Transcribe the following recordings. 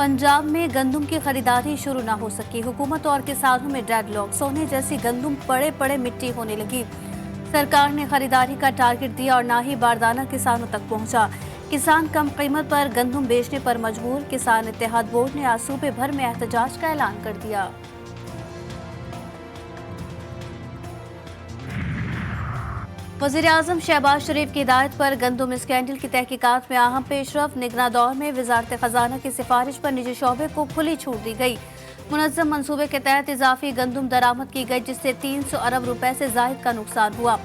पंजाब में गंदम की खरीदारी शुरू न हो सकी। हुकूमत और किसानों में डेडलॉक। सोने जैसी गंदम पड़े पड़े मिट्टी होने लगी। सरकार ने खरीदारी का टारगेट दिया और ना ही बारदाना किसानों तक पहुंचा। किसान कम कीमत पर गंदम बेचने पर मजबूर। किसान इत्तेहाद बोर्ड ने आज सूबे भर में एहतजाज का ऐलान कर दिया। वज़ीर-ए-आज़म शहबाज शरीफ की हिदायत पर गंदम स्कैंडल की तहकीकात में अहम पेशरफ। निगरां दौर में वज़ारत खजाना की सिफारिश पर निजी शोबे को खुली छूट दी गई। मुनज़्ज़म मंसूबे के तहत इजाफी गंदम दरामद की गई, जिससे 300 अरब रुपए से ज़ायद का नुकसान हुआ।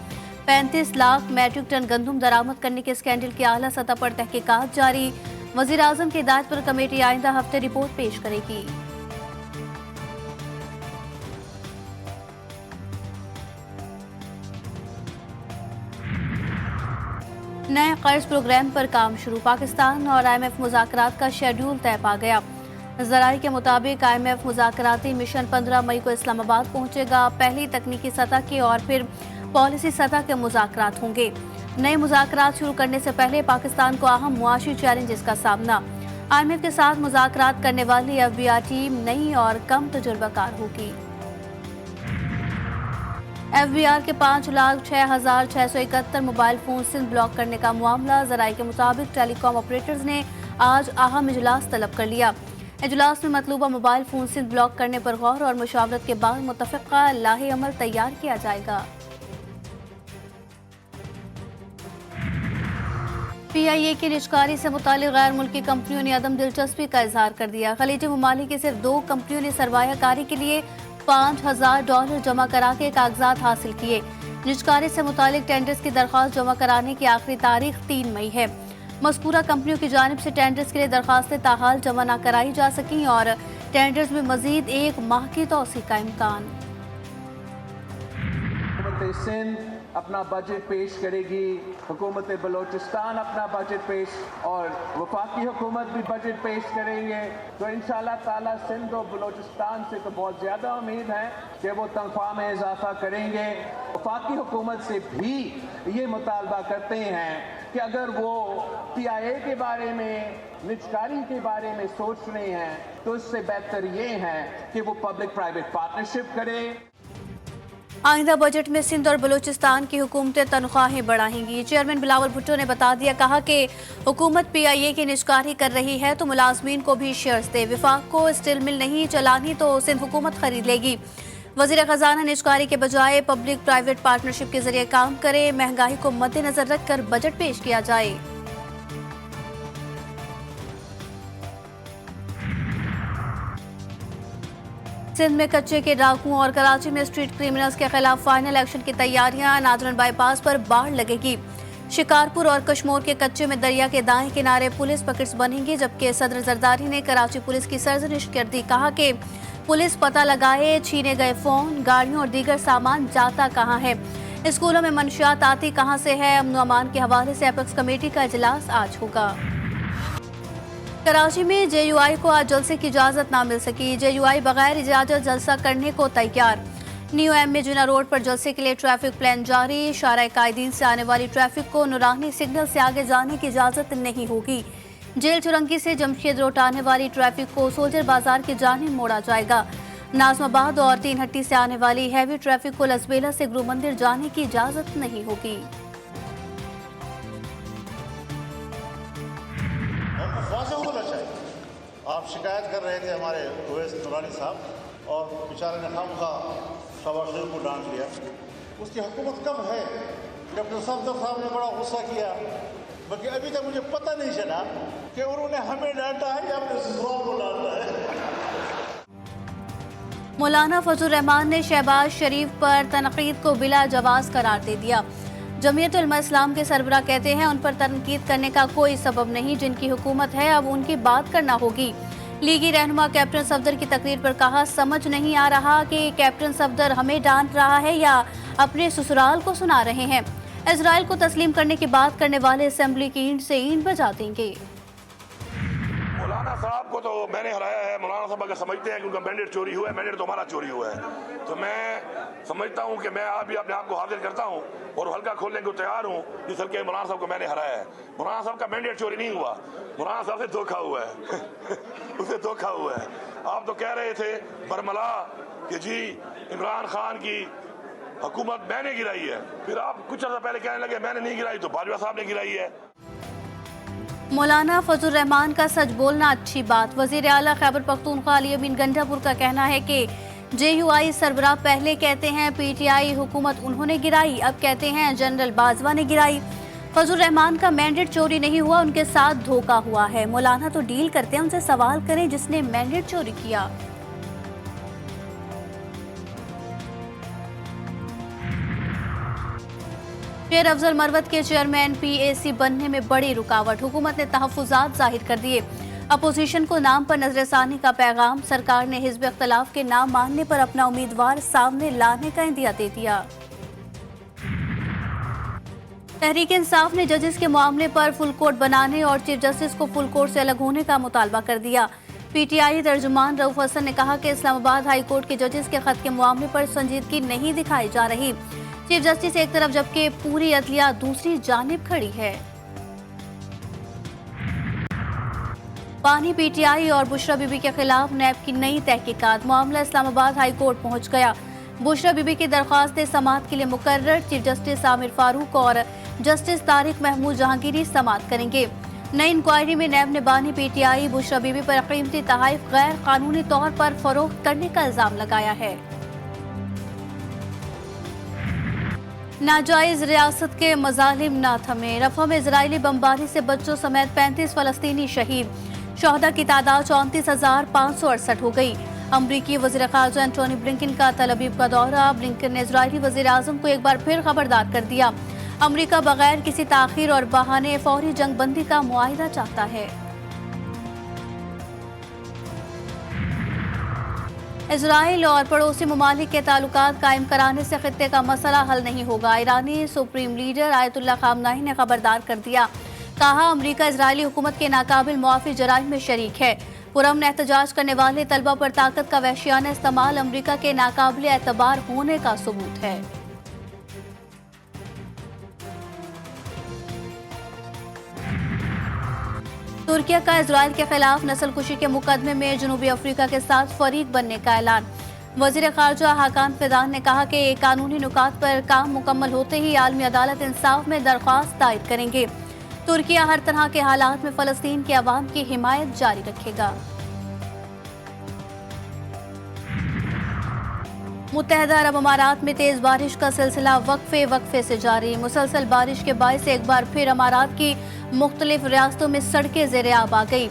35 लाख मैट्रिक टन गंदम दरामद करने के स्कैंडल की आला सतह पर तहकीकात जारी। वज़ीर-ए-आज़म की हिदायत पर कमेटी आइंदा हफ्ते रिपोर्ट पेश करेगी। नए कर्ज प्रोग्राम पर काम शुरू। पाकिस्तान और IMF मुज़ाकरात का शेड्यूल तय पा गया। ज़राई के मुताबिक IMF मुज़ाकराती मिशन 15 मई को इस्लामाबाद पहुंचेगा। पहली तकनीकी सतह के और फिर पॉलिसी सतह के मुज़ाकरात होंगे। नए मुज़ाकरात शुरू करने से पहले पाकिस्तान को अहम मुआशी चैलेंजेस का सामना। IMF के साथ मुज़ाकरात करने वाली FBR टीम नई और कम तजुर्बाकार होगी। FBR के 5,06,671 मोबाइल फोन सिम ब्लॉक करने का मामला। ज़राई के मुताबिक टेलीकॉम ऑपरेटर्स ने आज अहम इजलास तलब कर लिया। इजलास में मतलूबा मोबाइल फोन सिम ब्लॉक करने पर गौर और मुशावरत के बाद मुतफ़िक़ा लाहे अमल तैयार किया जाएगा। PIA की निजकारी से मुतालिक गैर मुल्की कंपनियों ने अदम दिलचस्पी का इजहार कर दिया। खलीजी ममालिक की सिर्फ 2 कंपनियों ने सरमायाकारी के लिए $5,000 जमा करा के कागजात हासिल किए। निजकारी से मुतालिक टेंडर्स की दरख्वास्त जमा कराने की आखिरी तारीख 3 मई है। मज़कूरा कंपनियों की जानिब से टेंडर्स के लिए दरख्वास्तें ताहाल जमा न कराई जा सकी और टेंडर्स में मजीद 1 माह की तौसी का इम्कान। अपना बजट पेश करेगी, हुकूमत बलोचिस्तान अपना बजट पेश और वफाकी हुकूमत भी बजट पेश करेंगे। तो इंशाअल्लाह ताला सिंध और बलोचिस्तान से तो बहुत ज़्यादा उम्मीद है कि वो तनख्वाह में इजाफा करेंगे। वफाकी हुकूमत से भी ये मुतालबा करते हैं कि अगर वो PIA के बारे में, निजकारी के बारे में सोच रहे हैं तो इससे बेहतर ये है कि वो पब्लिक प्राइवेट पार्टनरशिप करे। आइंदा बजट में सिंध और बलूचिस्तान की हुकूमतें तनख्वाहें बढ़ाएंगी। चेयरमैन बिलावल भुट्टो ने बता दिया, कहा कि हुकूमत PIA की निजकारी कर रही है तो मुलाजमीन को भी शेयर्स दे। विफाक को स्टील मिल नहीं चलानी तो सिंध हुकूमत खरीद लेगी। वजीर खजाना निजकारी के बजाय पब्लिक प्राइवेट पार्टनरशिप के जरिए काम करे। महंगाई को मद्देनजर रखकर बजट पेश किया जाए। सिंध में कच्चे के डाकुओं और कराची में स्ट्रीट क्रिमिनल्स के खिलाफ फाइनल एक्शन की तैयारियां। नादरन बाईपास पर बाढ़ लगेगी। शिकारपुर और कश्मोर के कच्चे में दरिया के दाएं किनारे पुलिस पॉकेट्स बनेंगी। जबकि सदर जरदारी ने कराची पुलिस की सरजनिश कर दी। कहा कि पुलिस पता लगाए छीने गए फोन, गाड़ियों और दीगर सामान जाता कहां है। स्कूलों में मंशियात आती कहां से है। अमन अमान के हवाले से एपेक्स कमेटी का इजलास आज होगा। कराची में JUI को आज जलसे की इजाजत ना मिल सकी। JUI बगैर इजाजत जलसा करने को तैयार। न्यू एम में जुना रोड पर जलसे के लिए ट्रैफिक प्लान जारी। शारा कायदीन से आने वाली ट्रैफिक को नूरानी सिग्नल से आगे जाने की इजाजत नहीं होगी। जेल चुरंगी से जमशेद रोड आने वाली ट्रैफिक को सोल्जर बाजार की जानिब मोड़ा जाएगा। नाजमाबाद और 3 हट्टी से आने वाली हैवी ट्रैफिक को लसबेला से गुरु मंदिर जाने की इजाजत नहीं होगी। आप शिकायत कर रहे थे हमारे ओवैस नूरानी साहब और बेचारे ने खामखा शहबाज शरीफ को डांट लिया। उसकी हुकूमत कब है? डॉक्टर सफदर साहब ने बड़ा गुस्सा किया, बल्कि अभी तक मुझे पता नहीं चला कि उन्होंने हमें डांटा है या अपने ससुराल को डांटा है। मौलाना फजल रहमान ने शहबाज शरीफ पर तनकीद को बिला जवाज करार दे दिया। जमीयत उलमा इस्लाम के सरबराह कहते हैं उन पर तनकीद करने का कोई सबब नहीं। जिनकी हुकूमत है अब उनकी बात करना होगी। लीगी रहनुमा कैप्टन सफदर की तकरीर पर कहा, समझ नहीं आ रहा कि कैप्टन सफदर हमें डांट रहा है या अपने ससुराल को सुना रहे हैं। इजराइल को तस्लीम करने की बात करने वाले असेंबली की ईंट से ईंट बजा देंगे। मौलाना साहब को तो मैंने हराया है। मौलाना साहब अगर समझते हैं कि उनका मैंडेट चोरी हुआ है, मैंडेट तो हमारा चोरी हुआ है, तो मैं समझता हूं कि मैं आप भी अपने आप को हाजिर करता हूं और हल्का खोलने को तैयार हूं जिस हल्के मौलाना साहब को मैंने हराया है। मौलाना साहब का मैंडेट चोरी नहीं हुआ, मौलाना साहब से धोखा हुआ है उसे धोखा हुआ है। आप तो कह रहे थे बरमला कि जी इमरान खान की हुकूमत मैंने गिराई है, फिर आप कुछ अर्सा पहले कहने लगे मैंने नहीं गिराई, तो बाजवा साहब ने गिराई है। मौलाना फजल रहमान का सच बोलना अच्छी बात। वजीर आला खैबर पख्तूनख्वा अली अमीन गंडापुर का कहना है कि JUI सरबराह पहले कहते हैं PTI हुकूमत उन्होंने गिराई, अब कहते हैं जनरल बाजवा ने गिराई। फजल रहमान का मैंडेट चोरी नहीं हुआ, उनके साथ धोखा हुआ है। मौलाना तो डील करते हैं, उनसे सवाल करें जिसने मैंडेट चोरी किया। शेर अफजल मरवत के चेयरमैन PAC बनने में बड़ी रुकावट, हुकूमत ने तहफ्फुजात जाहिर कर दिए। अपोजिशन को नाम पर नजरसानी का पैगाम, सरकार ने हिज़्ब इख्तिलाफ के नाम मानने पर अपना उम्मीदवार सामने लाने का इंदिया दे दिया। तहरीक इंसाफ ने जजेस के मामले पर फुल कोर्ट बनाने और चीफ जस्टिस को फुल कोर्ट से अलग होने का मुतालबा कर दिया। PTI तर्जुमान रऊफ हसन ने कहा कि इस्लामाबाद हाई कोर्ट के जजेस के खत के मामले पर संजीदगी नहीं दिखाई जा रही। चीफ जस्टिस एक तरफ जबकि पूरी अदलिया दूसरी जानिब खड़ी है। पानी PTI और बुशरा बीबी के खिलाफ नैब की नई तहकीकात, मामला इस्लामाबाद हाई कोर्ट पहुंच गया। बुशरा बीबी की दरख्वास्त समाअत के लिए मुकर्रर, चीफ जस्टिस आमिर फारूक और जस्टिस तारिक महमूद जहांगीरी समाअत करेंगे। नई इंक्वायरी में नैब ने बानी PTI बुशरा बीबी पर कीमती तहाइफ गैर कानूनी तौर पर फरोख्त करने का इल्जाम लगाया है। नाजायज रियासत के मजालिम ना थमे, रफा में इजरायली बमबारी से बच्चों समेत 35 फलस्तीनी शहीद, शहदा की तादाद 34,568 हो गई। अमरीकी वज़ीर ख़ारजा एंटोनी ब्लिंकन का तल अबीब का दौरा, ब्लिंकन ने इजरायली वज़ीर आज़म को एक बार फिर खबरदार कर दिया, अमरीका बगैर किसी ताख़ीर और बहाने फौरी जंग बंदी का मुआहिदा चाहता है। इजराइल और पड़ोसी ममालिक के ताल्लुकात कायम कराने से खित्ते का मसला हल नहीं होगा, ईरानी सुप्रीम लीडर आयतुल्लाह खामनाई ने खबरदार कर दिया। कहा अमरीका इजरायली हुकूमत के नाकाबिल मुआफ़ी जराइम में शरीक है। पुरअमन एहतजाज करने वाले तलबा पर ताकत का वहशियाना इस्तेमाल अमरीका के नाकाबिल एतबार होने का सबूत है। तुर्किया का इजराइल के खिलाफ नस्लकुशी के मुकदमे में जनूबी अफ्रीका के साथ फरीक बनने का ऐलान। वज़ीर ख़ारजा हाकान फिदान ने कहा कि कानूनी नुकात पर काम मुकम्मल होते ही आलमी अदालत इंसाफ में दरख्वास्त दायर करेंगे। तुर्किया हर तरह के हालात में फ़लस्तीन के अवाम की हिमायत जारी रखेगा। मुत्तहदा अरब अमारात में तेज बारिश का सिलसिला वक्फे से जारी। मुसलसल बारिश के बायस एक बार फिर अमारात की मुख्तलिफ रियासतों में सड़कें ज़ेरे आब आ गई।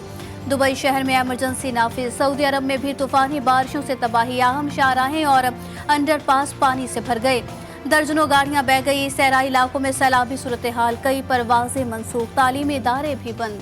दुबई शहर में इमरजेंसी नाफिज, सऊदी अरब में भी तूफानी बारिशों से तबाही, अहम शाहराहें और अंडरपास पानी से भर गए, दर्जनों गाड़ियां बह गई। सहराई इलाकों में सैलाबी सूरत हाल, कई परवाजें मनसूख, तालीमी इदारे भी बंद।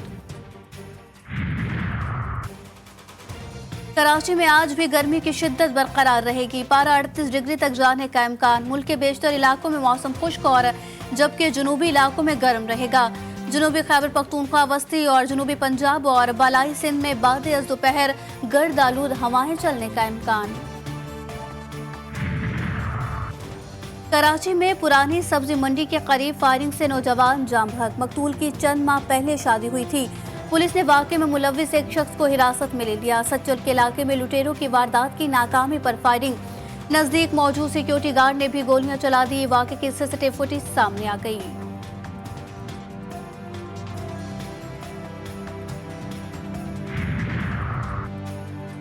कराची में आज भी गर्मी की शिद्दत बरकरार रहेगी, पारा 38 डिग्री तक जाने का इम्कान। मुल्क के बेशतर इलाकों में मौसम खुश्क और जबकि जुनूबी इलाकों में गर्म रहेगा। जनूबी खैबर पख्तूनख्वा, वस्ती और जनूबी पंजाब और बालाई सिंध में बाद अज़ दोपहर गर्द आलूद हवाएं चलने का इम्कान। कराची में पुरानी सब्जी मंडी के करीब फायरिंग से नौजवान जाम बहक, मकतूल की चंद माह पहले शादी हुई थी। पुलिस ने वाक़े में मुलव्विस एक शख्स को हिरासत में ले लिया। सच्चर के इलाके में लुटेरों की वारदात की नाकामी पर फायरिंग, नजदीक मौजूद सिक्योरिटी गार्ड ने भी गोलियां चला दी। वाक़े की सीसीटीवी फुटेज सामने आ गई।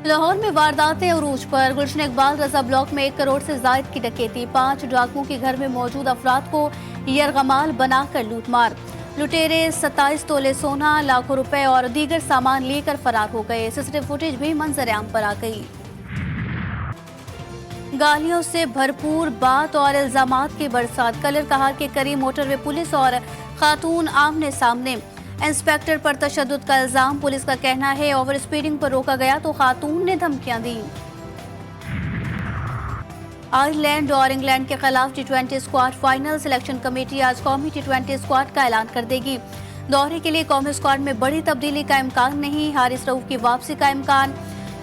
लाहौर में वारदातें उरूज पर, गुलशन इकबाल रजा ब्लॉक में 1 करोड़ से जायद की डकैती, 5 डाकुओं के घर में मौजूद अफराद को यरगमाल बनाकर लूटमार। लुटेरे 27 तोले सोना, लाखों रुपए और दीगर सामान लेकर फरार हो गए। सीसीटीवी फुटेज भी मंजर आम पर आ गई। गालियों से भरपूर बात और इल्जामात की बरसात, कलर कहा कि करीब मोटरवे पुलिस और खातून आमने सामने, इंस्पेक्टर पर तशद्दुद का इल्जाम। पुलिस का कहना है ओवर स्पीडिंग पर रोका गया तो खातून ने धमकियां दी। आयरलैंड और इंग्लैंड के खिलाफ T20 squad final, selection committee आज कौमी T20 स्क्वाड का ऐलान कर देगी। दौरे के लिए कौमी स्क्वाड में बड़ी तब्दीली का इम्कान नहीं, हारिस रऊफ की वापसी का इम्कान।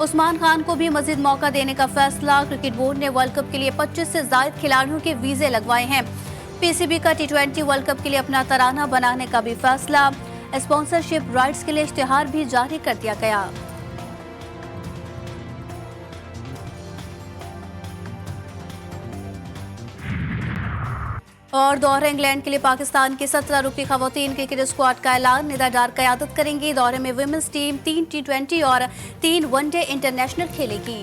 उस्मान खान को भी मजीद मौका देने का फैसला। क्रिकेट बोर्ड ने वर्ल्ड कप के लिए 25 से ज्यादा खिलाड़ियों के वीजे लगवाए हैं। पीसीबी का T20 वर्ल्ड कप के लिए अपना तराना बनाने का भी फैसला। स्पॉन्सरशिप राइट्स के लिए इश्तिहार भी जारी कर दिया गया। और दौरे इंग्लैंड के लिए पाकिस्तान की 17 रुकनी खवातीन क्रिकेट स्क्वाड का ऐलान। निदा डार क़यादत करेंगी। दौरे में विमेंस टीम 3 T20 और 3 वनडे इंटरनेशनल खेलेगी।